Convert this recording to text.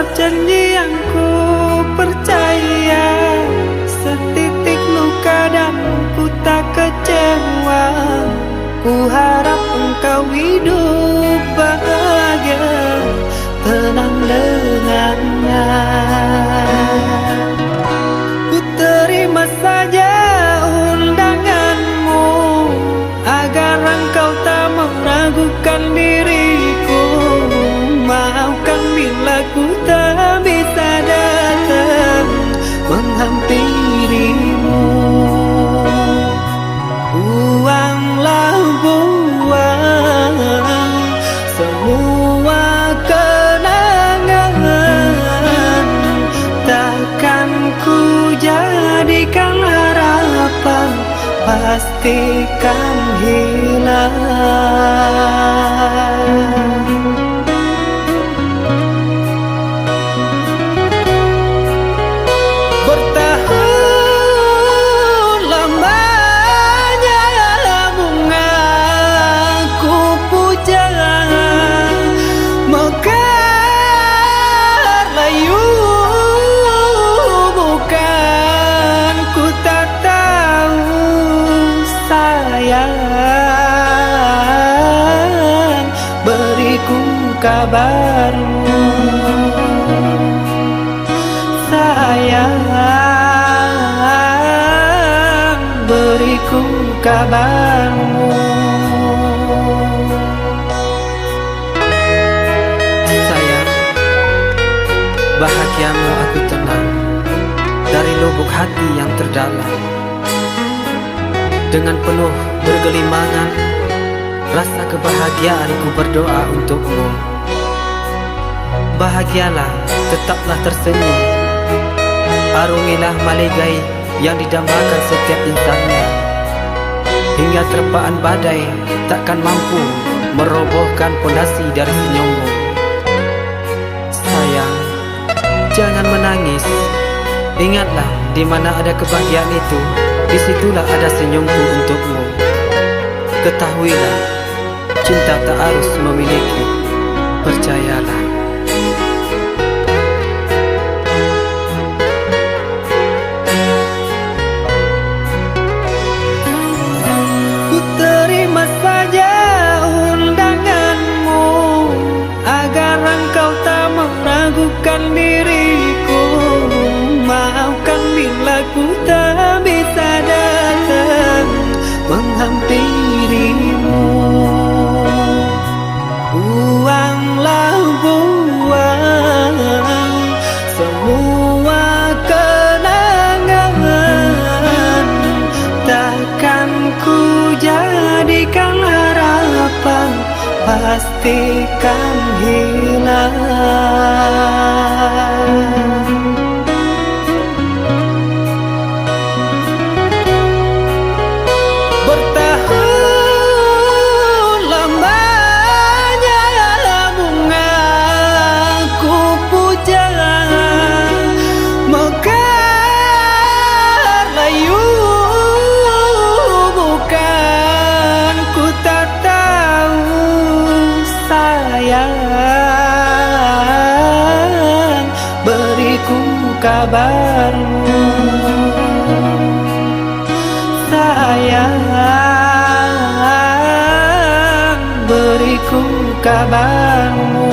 tetap janji yang ku percaya, setitik luka dan ku tak kecewa. Ku harap engkau hidup bahagia, tenang dengannya. Ku terima saja undanganmu, agar engkau tak meragukan diriku. Maafkan bila ku tak bisa datang menghampirimu. Buanglah buang semua kenangan, takkan ku jadikan harapan, pastikan hilang. Bertahun lamanya bunga ku puja, mekar layu bukan, ku tak tahu sayang, beriku kabarmu. Sayang, beriku kabarmu. Sayang, bahagiamu aku tenang dari lubuk hati yang terdalam. Dengan penuh bergelimangan, rasa kebahagiaanku berdoa untukmu. Bahagialah, tetaplah tersenyum, arungilah maligai yang didambakan setiap insannya, hingga terpaan badai takkan mampu merobohkan pondasi dari senyummu. Sayang, jangan menangis. Ingatlah, di mana ada kebahagiaan itu, disitulah ada senyumku untukmu. Ketahuilah, cinta tak harus memiliki, percayalah. Ku terima saja undanganmu, agar engkau tak meragukan diriku. Maafkan bila ku tak bisa datang menghampirimu. Buanglah buang semua kenangan, takkan ku jadikan harapan, pastikan hilang. Bertahun lamanya bunga ku puja, mekar layu bukan, ku tak tahu sayang, beriku kabarmu. Sayang, beriku kabarmu.